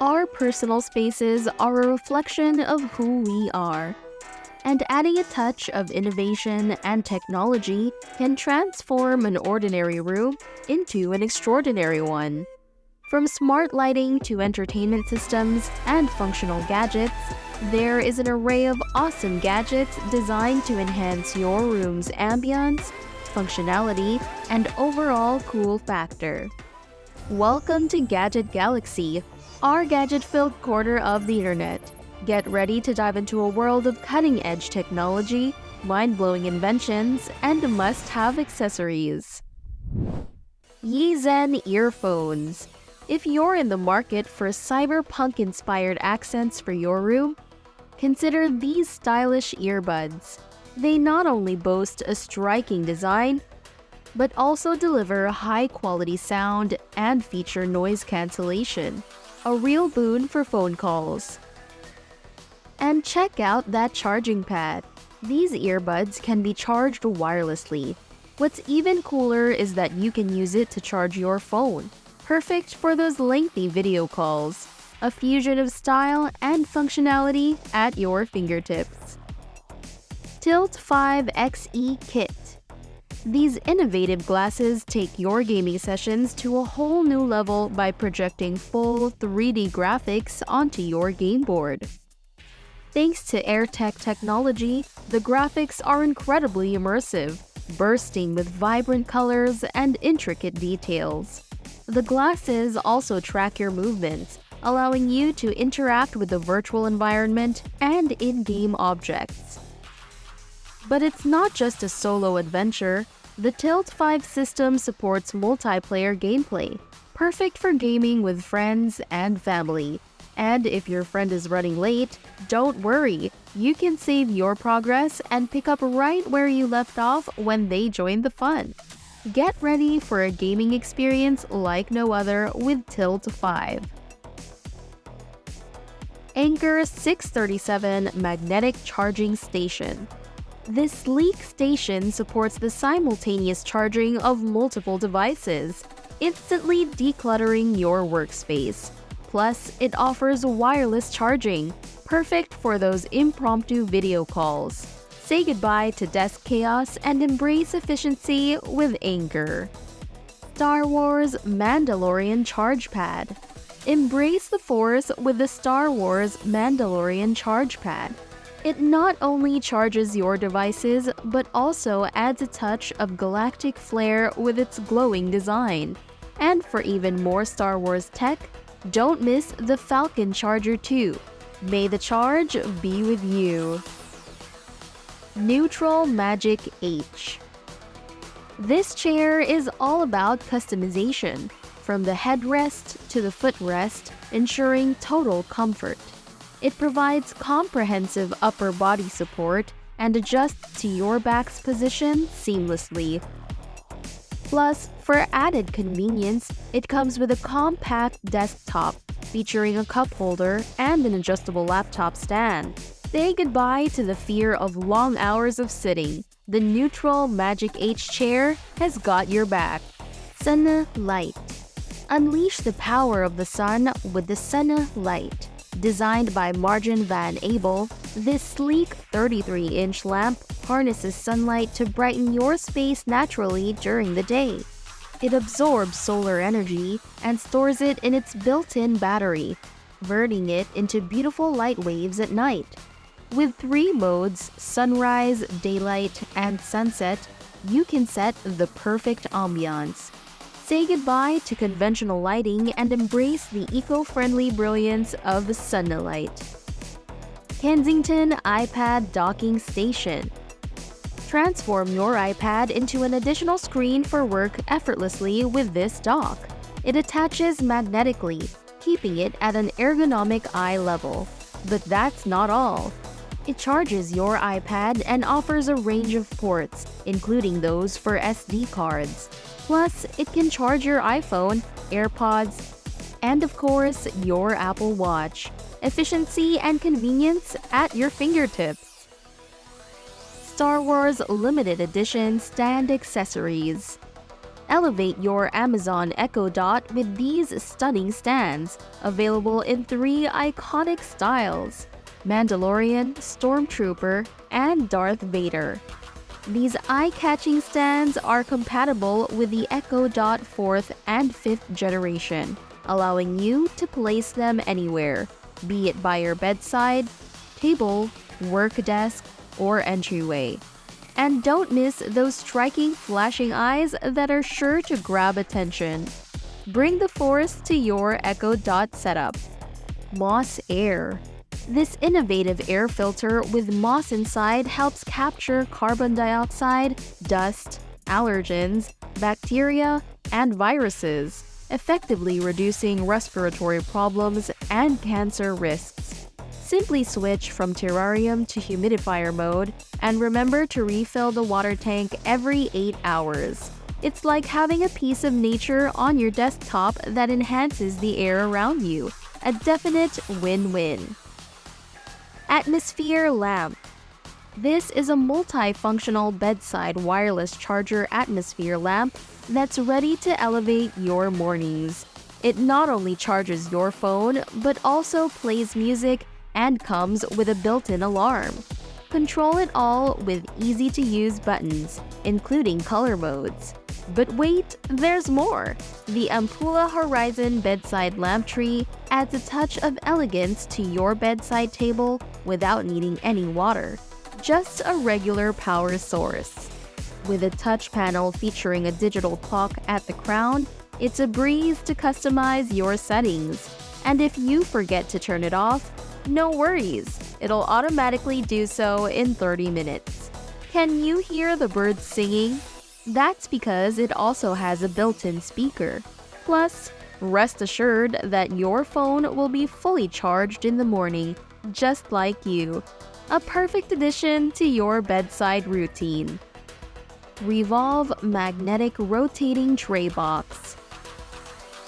Our personal spaces are a reflection of who we are, and adding a touch of innovation and technology can transform an ordinary room into an extraordinary one. From smart lighting to entertainment systems and functional gadgets, there is an array of awesome gadgets designed to enhance your room's ambience, functionality, and overall cool factor. Welcome to Gadget Galaxy, our gadget-filled corner of the internet. Get ready to dive into a world of cutting-edge technology, mind-blowing inventions, and must-have accessories. Yeezen Earphones. If you're in the market for cyberpunk-inspired accents for your room, consider these stylish earbuds. They not only boast a striking design, but also deliver high-quality sound and feature noise cancellation, a real boon for phone calls. And check out that charging pad. These earbuds can be charged wirelessly. What's even cooler is that you can use it to charge your phone. Perfect for those lengthy video calls. A fusion of style and functionality at your fingertips. Tilt 5 XE Kit. These innovative glasses take your gaming sessions to a whole new level by projecting full 3D graphics onto your game board. Thanks to AirTech technology, the graphics are incredibly immersive, bursting with vibrant colors and intricate details. The glasses also track your movements, allowing you to interact with the virtual environment and in-game objects. But it's not just a solo adventure. The Tilt 5 system supports multiplayer gameplay, perfect for gaming with friends and family. And if your friend is running late, don't worry, you can save your progress and pick up right where you left off when they join the fun. Get ready for a gaming experience like no other with Tilt 5. Anker 637 Magnetic Charging Station. This sleek station supports the simultaneous charging of multiple devices, instantly decluttering your workspace. Plus, it offers wireless charging, perfect for those impromptu video calls. Say goodbye to desk chaos and embrace efficiency with Anker. Star Wars Mandalorian Charge Pad. Embrace the Force with the Star Wars Mandalorian Charge Pad. It not only charges your devices, but also adds a touch of galactic flair with its glowing design. And for even more Star Wars tech, don't miss the Falcon Charger 2. May the charge be with you. Newtral MagicH. This chair is all about customization, from the headrest to the footrest, ensuring total comfort. It provides comprehensive upper body support and adjusts to your back's position seamlessly. Plus, for added convenience, it comes with a compact desktop featuring a cup holder and an adjustable laptop stand. Say goodbye to the fear of long hours of sitting. The Newtral MagicH chair has got your back. Sunne Light. Unleash the power of the sun with the Sunne Light. Designed by Marjan van Abel, this sleek 33-inch lamp harnesses sunlight to brighten your space naturally during the day. It absorbs solar energy and stores it in its built-in battery, converting it into beautiful light waves at night. With 3 modes, sunrise, daylight, and sunset, you can set the perfect ambiance. Say goodbye to conventional lighting and embrace the eco-friendly brilliance of the Sunne Light. Kensington iPad Docking Station. Transform your iPad into an additional screen for work effortlessly with this dock. It attaches magnetically, keeping it at an ergonomic eye level. But that's not all. It charges your iPad and offers a range of ports, including those for SD cards. Plus, it can charge your iPhone, AirPods, and of course, your Apple Watch. Efficiency and convenience at your fingertips. Star Wars Limited Edition Stand Accessories. Elevate your Amazon Echo Dot with these stunning stands, available in 3 iconic styles: Mandalorian, Stormtrooper, and Darth Vader. These eye-catching stands are compatible with the Echo Dot 4th and 5th generation, allowing you to place them anywhere, be it by your bedside, table, work desk, or entryway. And don't miss those striking flashing eyes that are sure to grab attention. Bring the force to your Echo Dot setup. Moss Air. This innovative air filter with moss inside helps capture carbon dioxide, dust, allergens, bacteria, and viruses, effectively reducing respiratory problems and cancer risks. Simply switch from terrarium to humidifier mode, and remember to refill the water tank every 8 hours. It's like having a piece of nature on your desktop that enhances the air around you. A definite win-win. Atmosphere Lamp. This is a multifunctional bedside wireless charger atmosphere lamp that's ready to elevate your mornings. It not only charges your phone, but also plays music and comes with a built-in alarm. Control it all with easy-to-use buttons, including color modes. But wait, there's more! The Ampoula Horizon bedside lamp tree adds a touch of elegance to your bedside table without needing any water. Just a regular power source. With a touch panel featuring a digital clock at the crown, it's a breeze to customize your settings. And if you forget to turn it off, no worries, it'll automatically do so in 30 minutes. Can you hear the birds singing? That's because it also has a built-in speaker. Plus, rest assured that your phone will be fully charged in the morning, just like you. A perfect addition to your bedside routine. Revov Magnetic Rotating Tray Box.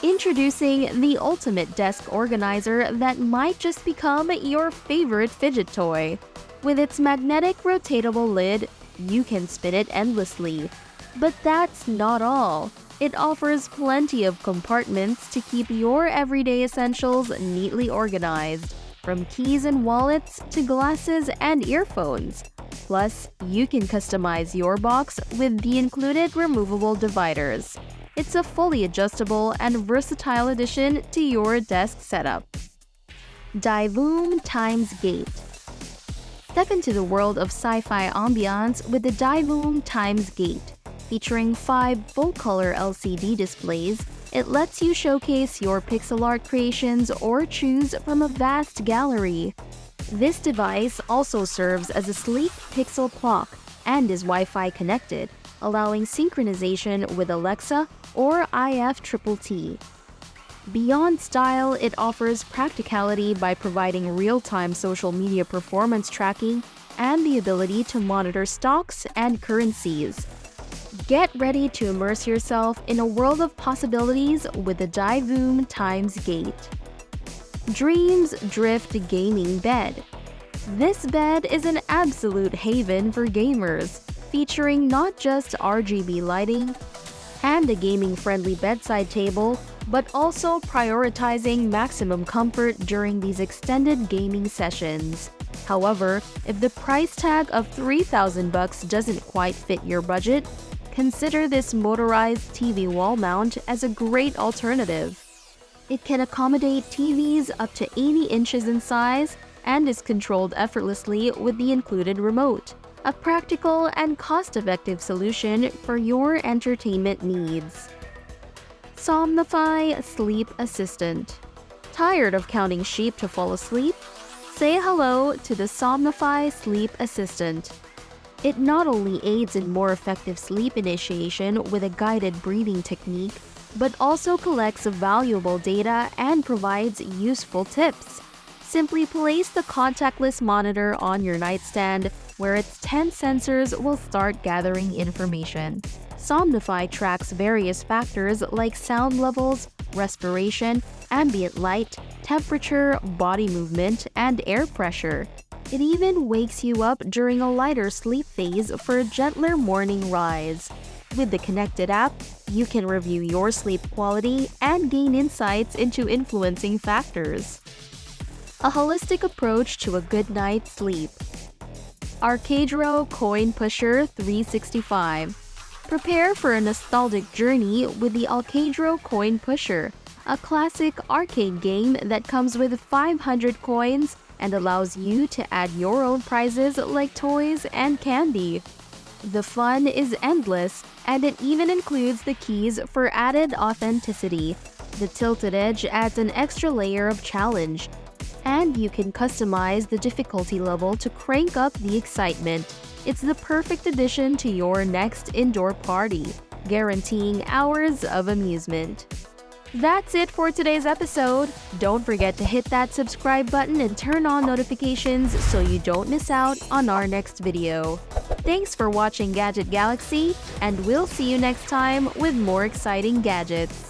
Introducing the ultimate desk organizer that might just become your favorite fidget toy. With its magnetic rotatable lid, you can spin it endlessly. But that's not all. It offers plenty of compartments to keep your everyday essentials neatly organized, from keys and wallets to glasses and earphones. Plus, you can customize your box with the included removable dividers. It's a fully adjustable and versatile addition to your desk setup. Divoom Times Gate. Step into the world of sci-fi ambiance with the Divoom Times Gate. Featuring 5 full-color LCD displays, it lets you showcase your pixel art creations or choose from a vast gallery. This device also serves as a sleek pixel clock and is Wi-Fi connected, allowing synchronization with Alexa or IFTTT. Beyond style, it offers practicality by providing real-time social media performance tracking and the ability to monitor stocks and currencies. Get ready to immerse yourself in a world of possibilities with the Divoom Times Gate. Dreams Drift Gaming Bed. This bed is an absolute haven for gamers, featuring not just RGB lighting and a gaming-friendly bedside table, but also prioritizing maximum comfort during these extended gaming sessions. However, if the price tag of $3,000 doesn't quite fit your budget, consider this motorized TV wall mount as a great alternative. It can accommodate TVs up to 80 inches in size and is controlled effortlessly with the included remote. A practical and cost-effective solution for your entertainment needs. Somnofy Sleep Assistant. Tired of counting sheep to fall asleep? Say hello to the Somnofy Sleep Assistant. It not only aids in more effective sleep initiation with a guided breathing technique, but also collects valuable data and provides useful tips. Simply place the contactless monitor on your nightstand, where its 10 sensors will start gathering information. Somnofy tracks various factors like sound levels, respiration, ambient light, temperature, body movement, and air pressure. It even wakes you up during a lighter sleep phase for a gentler morning rise. With the connected app, you can review your sleep quality and gain insights into influencing factors. A holistic approach to a good night's sleep. Arcadro Coin Pusher 365. Prepare for a nostalgic journey with the Arcadro Coin Pusher, a classic arcade game that comes with 500 coins and allows you to add your own prizes like toys and candy. The fun is endless, and it even includes the keys for added authenticity. The tilted edge adds an extra layer of challenge, and you can customize the difficulty level to crank up the excitement. It's the perfect addition to your next indoor party, guaranteeing hours of amusement. That's it for today's episode. Don't forget to hit that subscribe button and turn on notifications so you don't miss out on our next video. Thanks for watching Gadget Galaxy, and we'll see you next time with more exciting gadgets.